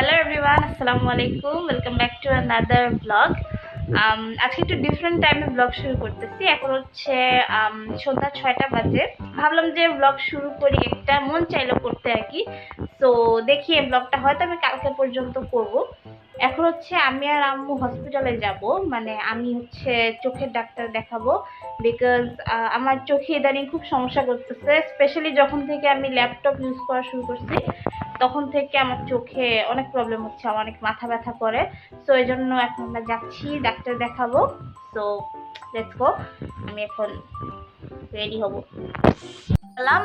Hello everyone, আসসালামু আলাইকুম। Welcome back to another blog. আজকে একটু ডিফারেন্ট টাইমে ব্লগ শুরু করতেছি। এখন হচ্ছে সন্ধ্যা 6টা বাজে। ভাবলাম যে ব্লগ শুরু করি, একটা মন চাইলো করতে আর কি। তো দেখি এই ব্লগটা হয়তো আমি কালকে পর্যন্ত করব। এখন হচ্ছে আমি আর আম্মু হসপিটালে যাব, মানে আমি হচ্ছে চোখের ডাক্তার দেখাবো। বিকজ আমার চোখে ইদানিং খুব সমস্যা করতেছে, স্পেশালি যখন থেকে আমি ল্যাপটপ ইউজ করা শুরু করছি তখন থেকে আমার চোখে অনেক প্রবলেম হচ্ছে, আমার অনেক মাথা ব্যথা করে। সো এই জন্য এখন আমরা যাচ্ছি ডাক্তার দেখাবো। So let's go. আমি এখন রেডি হব,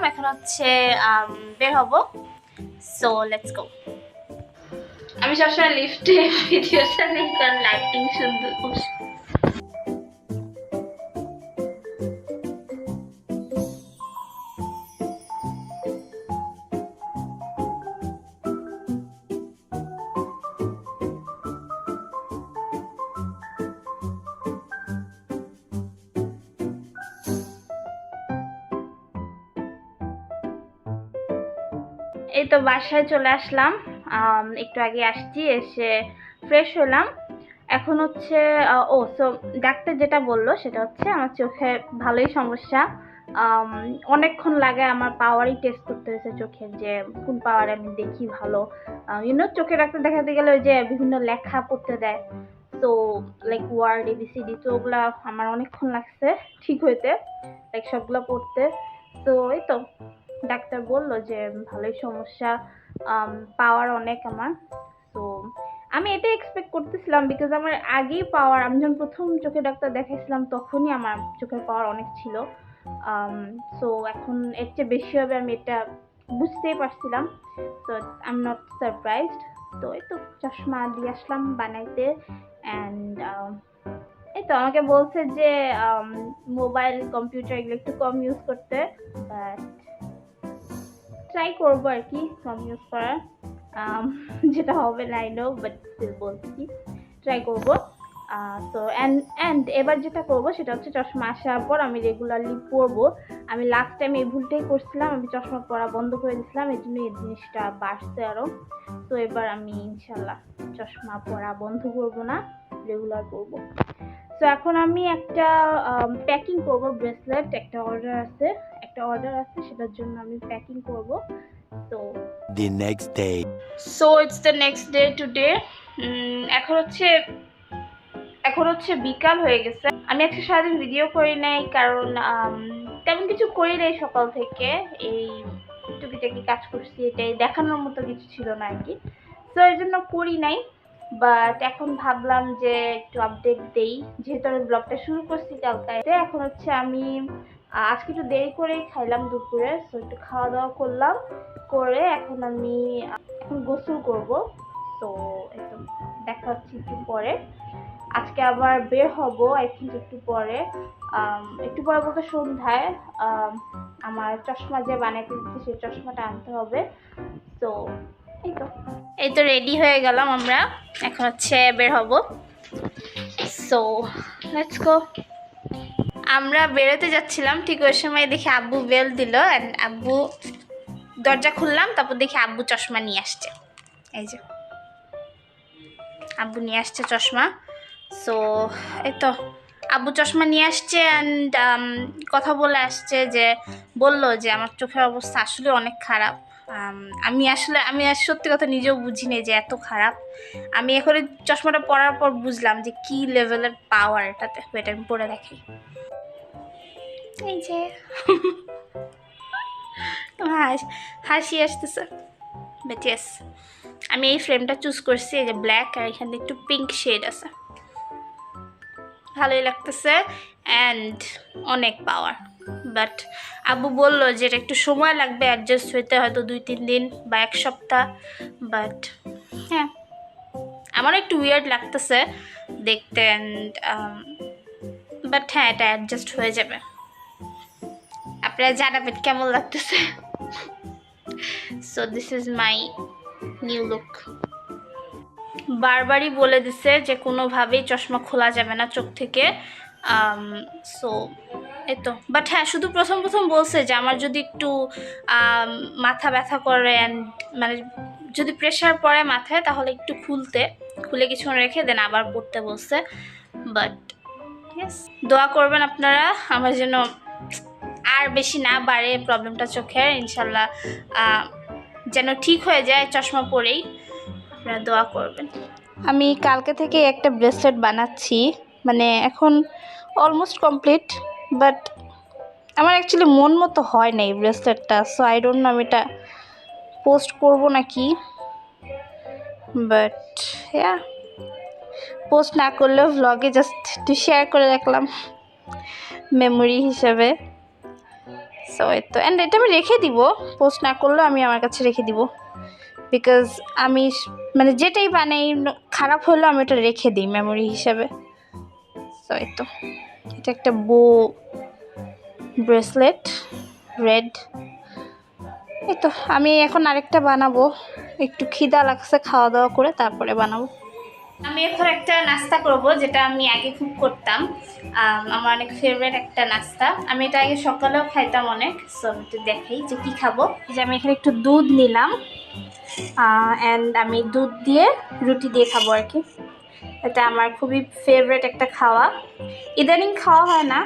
এখন হচ্ছে বের হব। So let's go. আমি সবসময় লিফটে ভিডিওটা নেই কারণ লাইটিং সুন্দর। এই তো বাসায় চলে আসলাম, একটু আগে আসছি, এসে ফ্রেশ হলাম। এখন হচ্ছে সো ডাক্তার যেটা বললো সেটা হচ্ছে আমার চোখে ভালোই সমস্যা। অনেকক্ষণ লাগে আমার পাওয়ারই টেস্ট করতে হয়েছে চোখের, যে কোন পাওয়ারে আমি দেখি ভালো। চোখের ডাক্তার দেখাতে গেলে ওই যে বিভিন্ন লেখা পড়তে দেয়, তো লাইক ওয়ার্ড এবিসিডি, তো ওগুলা আমার অনেকক্ষণ লাগছে ঠিক হইতে, লাইক সবগুলো পড়তে। তো এই তো ডাক্তার বললো যে ভালোই সমস্যা, পাওয়ার অনেক আমার। তো আমি এটা এক্সপেক্ট করতেছিলাম, বিকজ আমার আগেই পাওয়ার, আমি যখন প্রথম চোখের ডাক্তার দেখাইছিলাম তখনই আমার চোখের পাওয়ার অনেক ছিল। সো এখন এর চেয়ে বেশি হবে আমি এটা বুঝতেই পারছিলাম। তো আই এম নট সারপ্রাইজড। তো এই তো চশমা দিয়ে আসলাম বানাইতে। অ্যান্ড এই তো আমাকে বলছে যে মোবাইল কম্পিউটার এগুলো একটু কম ইউজ করতে, বাট ট্রাই করবো আর কি কম ইউজ করার। যেটা হবে না আই নো, বাট স্টিল বলছি ট্রাই করবো। তো অ্যান্ড এবার যেটা করবো সেটা হচ্ছে চশমা আসার পর আমি রেগুলারলি পরবো। আমি লাস্ট টাইম এই ভুলটাই করছিলাম, আমি চশমা পরা বন্ধ করে দিয়েছিলাম, এই জন্য এই জিনিসটা বাড়ছে আরও। তো এবার আমি ইনশাল্লাহ চশমা পরা বন্ধ করবো না, রেগুলার পরবো। তো এখন আমি একটা প্যাকিং করবো, ব্রেসলেট একটা অর্ডার আছে সেটার জন্য আমি প্যাকিং করব। তো the next day. So it's the next day today. এখন হচ্ছে বিকাল হয়ে গেছে। আমি আজকে সারাদিন ভিডিও করি নাই কারণ তেমন কিছু করি নাই সকাল থেকে। এই টুকিটাকি কাজ করছি, এটাই দেখানোর মতো কিছু ছিল না আর কি, তো এই জন্য করি নাই। বাট এখন ভাবলাম যে একটু আপডেট দেই, যেহেতু আমি ব্লগটা শুরু করছি কালকে। এখন হচ্ছে আমি আজকে একটু দেরি করেই খাইলাম দুপুরে, তো একটু খাওয়া দাওয়া করলাম, করে এখন আমি গোসল করব। তো একটু দেখা হচ্ছে একটু পরে। আজকে আবার বের হব আই থিঙ্ক একটু পরে, বলতে সন্ধ্যায়। আমার চশমা যে বানাইতে দিচ্ছি সেই চশমাটা আনতে হবে। তো এই তো রেডি হয়ে গেলাম আমরা, এখন হচ্ছে বের হব। So let's go. আমরা বেরোতে যাচ্ছিলাম, ঠিক ওই সময় দেখি আব্বু বেল দিল, অ্যান্ড আব্বু দরজা খুললাম, তারপর দেখি আব্বু চশমা নিয়ে আসছে। এই যে আব্বু নিয়ে আসছে চশমা। সো এই তো আব্বু চশমা নিয়ে আসছে, অ্যান্ড কথা বলে আসছে, যে বলল যে আমার চোখের অবস্থা আসলে অনেক খারাপ। আমি সত্যি কথা নিজেও বুঝিনি যে এত খারাপ। আমি এখন চশমাটা পরার পর বুঝলাম যে কি লেভেলের পাওয়ার এটাতে। এটা আমি পরে দেখি, এই যে হাসি আসতেছে। বাট ইয়েস, আমি এই ফ্রেমটা চুজ করছি, এই যে ব্ল্যাক, আর এখানে একটু পিঙ্ক শেড আছে, ভালোই লাগতেছে অ্যান্ড অনেক পাওয়ার। বাট আব্বু বললো যে এটা একটু সময় লাগবে অ্যাডজাস্ট হইতে, হয়তো 2-3 দিন বা 1 সপ্তাহ। বাট হ্যাঁ, আমারও একটু উইয়ার্ড লাগতেছে দেখতে, অ্যান্ড বাট হ্যাঁ, এটা অ্যাডজাস্ট হয়ে যাবে। আপনারা জানাবেন কেমন লাগতেছে। So this is my new look. বারবারই বলে দিছে যে কোনোভাবেই চশমা খোলা যাবে না চোখ থেকে। সো এই তো, বাট হ্যাঁ, শুধু প্রথম বলছে যে আমার যদি একটু মাথা ব্যথা করে, অ্যান্ড মানে যদি প্রেশার পড়ে মাথায় তাহলে একটু খুলে কিছুক্ষণ রেখে দেন আবার পড়তে বসছে। বাট ইয়েস, দোয়া করবেন আপনারা আমার জন্য আর বেশি না বাড়ে প্রবলেমটা চোখের, ইনশাল্লাহ যেন ঠিক হয়ে যায় চশমা পরেই, আপনারা দোয়া করবেন। আমি কালকে থেকে একটা ব্রেসলেট বানাচ্ছি, মানে এখন অলমোস্ট কমপ্লিট, বাট আমার অ্যাকচুয়ালি মন মতো হয় না এই ব্রেসলেটটা, সো আই ডোন্ট নো আমি এটা পোস্ট করবো নাকি, বাট ইয়া পোস্ট না করলেও ভ্লগে জাস্ট একটু শেয়ার করে রাখলাম মেমোরি হিসেবে। সো এই তো, অ্যান্ড এটা আমি রেখে দিব, পোস্ট না করলেও আমি আমার কাছে রেখে দিব, বিকজ আমি মানে যেটাই বানাই খারাপ হলেও আমি এটা রেখে দিই মেমোরি হিসেবে। সো এই তো, এটা একটা বো ব্রেসলেট রেড। এই তো আমি এখন আরেকটা বানাবো, একটু খিদা লাগছে, খাওয়া দাওয়া করে তারপরে বানাবো। আমি এখন একটা নাস্তা করব যেটা আমি আগে খুব করতাম, আমার অনেক ফেভারিট একটা নাস্তা, আমি এটা আগে সকালেও খাইতাম অনেক। সো আমি একটু দেখাই যে কী খাবো। যে আমি এখানে একটু দুধ নিলাম, অ্যান্ড আমি দুধ দিয়ে রুটি দিয়ে খাবো আর কি। এটা আমার খুবই ফেভারিট একটা খাওয়া, ইদানিং খাওয়া হয় না,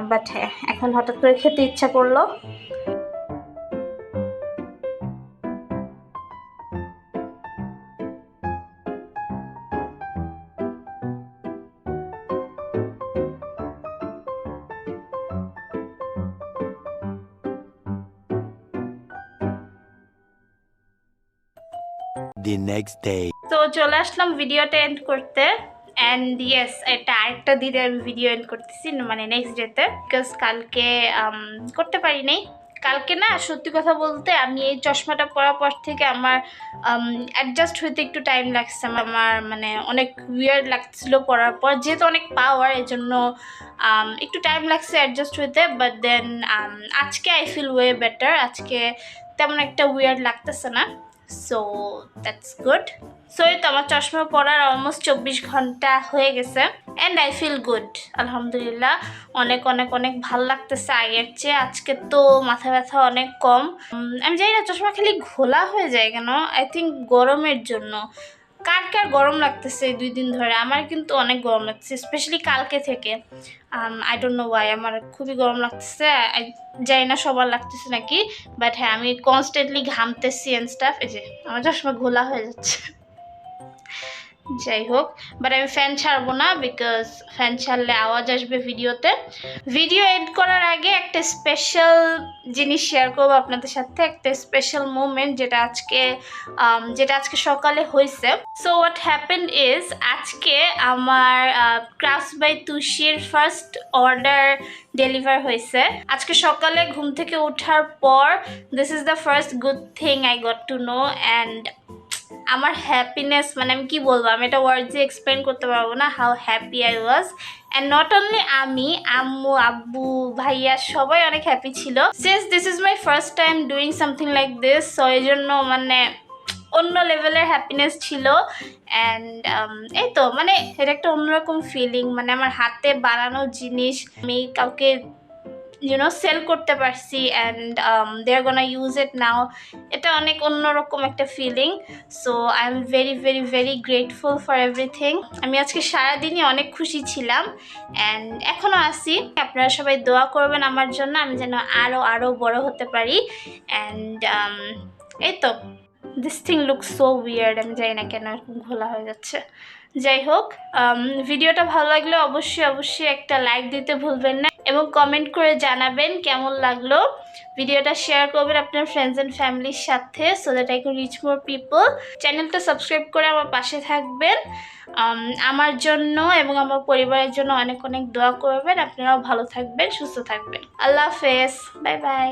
বাট হ্যাঁ এখন হঠাৎ করে খেতে ইচ্ছা করলো। The next day. তো চলে আসলাম ভিডিওটা এন্ড করতে, অ্যান্ড ইয়েস এটা আরেকটা দিনে আমি ভিডিও এন্ড করতেছি, মানে নেক্সট ডেতে, বিকজ কালকে করতে পারি নাই। কালকে না সত্যি কথা বলতে আমি এই চশমাটা পরার পর থেকে আমার অ্যাডজাস্ট হইতে একটু টাইম লাগছে, আমার মানে অনেক উইয়ার্ড লাগছিল পরার পর, যেহেতু অনেক পাওয়ার এই জন্য একটু টাইম লাগছে অ্যাডজাস্ট হইতে। বাট দেন আজকে আই ফিল ওয়ে বেটার, আজকে তেমন একটা উইয়ার্ড লাগতেছে না, সো দ্যাটস গুড। সো এই তো আমার চশমা পরার অলমোস্ট 24 ঘন্টা হয়ে গেছে, অ্যান্ড আই ফিল গুড, আলহামদুলিল্লাহ। অনেক অনেক অনেক ভালো লাগতেছে আগের চেয়ে। আজকে তো মাথা ব্যথা অনেক কম। আমি জানি না চশমা খালি ঘোলা হয়ে যায় কেন, আই থিঙ্ক গরমের জন্য। কার কার গরম লাগতেছে এই 2 দিন ধরে? আমার কিন্তু অনেক গরম লাগতেছে, স্পেশালি কালকে থেকে। আই ডোন্ট নো ওয়াই, আমার খুবই গরম লাগতেছে, জানি না সবার লাগতেছে নাকি, বাট হ্যাঁ আমি কনস্ট্যান্টলি ঘামতেছি অ্যান্ড স্টাফ। এই যে আমার চশমা ঘোলা হয়ে যাচ্ছে, যাই হোক। বাট আমি ফ্যান ছাড়বো না, বিকজ ফ্যান ছাড়লে আওয়াজ আসবে ভিডিওতে। ভিডিও এড করার আগে একটা স্পেশাল জিনিস শেয়ার করবো আপনাদের সাথে, একটা স্পেশাল মুভমেন্ট যেটা আজকে সকালে হয়েছে। সো হোয়াট হ্যাপেন্ড ইজ, আজকে আমার ক্রাফটস বাই তুষির ফার্স্ট অর্ডার ডেলিভার হয়েছে। আজকে সকালে ঘুম থেকে ওঠার পর this is the first good thing I got to know, and আমার হ্যাপিনেস মানে আমি কি বলবো, আমি এটা ওয়ার্ডসে এক্সপ্লেন করতে পারবো না how happy I was. And not only আমি, আম্মু, আব্বু, ভাইয়া সবাই অনেক হ্যাপি ছিল, since this is my first time doing something like this. So এই জন্য মানে অন্য লেভেলের হ্যাপিনেস ছিল। অ্যান্ড এই তো মানে এটা একটা অন্যরকম ফিলিং, মানে আমার হাতে বানানো জিনিস আমি কাউকে সেল করতে পারছি, and they R gonna use it নাও। এটা অনেক অন্যরকম একটা feeling. So I am very very very grateful for everything. আমি আজকে সারাদিনই অনেক খুশি ছিলাম, অ্যান্ড এখনও আছি। আপনারা সবাই দোয়া করবেন আমার জন্য, আমি যেন আরও বড় হতে পারি। অ্যান্ড এই তো, this thing look so weird, আমি জানি না কেন এরকম ঘোলা হয়ে যাচ্ছে। যাই হোক, ভিডিওটা ভালো লাগলে অবশ্যই একটা লাইক দিতে ভুলবেন না, এবং কমেন্ট করে জানাবেন কেমন লাগলো। ভিডিওটা শেয়ার করবেন আপনার ফ্রেন্ডস অ্যান্ড ফ্যামিলির সাথে, so that I can reach more people. চ্যানেলটা সাবস্ক্রাইব করে আমার পাশে থাকবেন, আমার জন্য এবং আমার পরিবারের জন্য অনেক অনেক দোয়া করবেন। আপনারাও ভালো থাকবেন, সুস্থ থাকবেন। আল্লাহ হাফেজ, বাই বাই।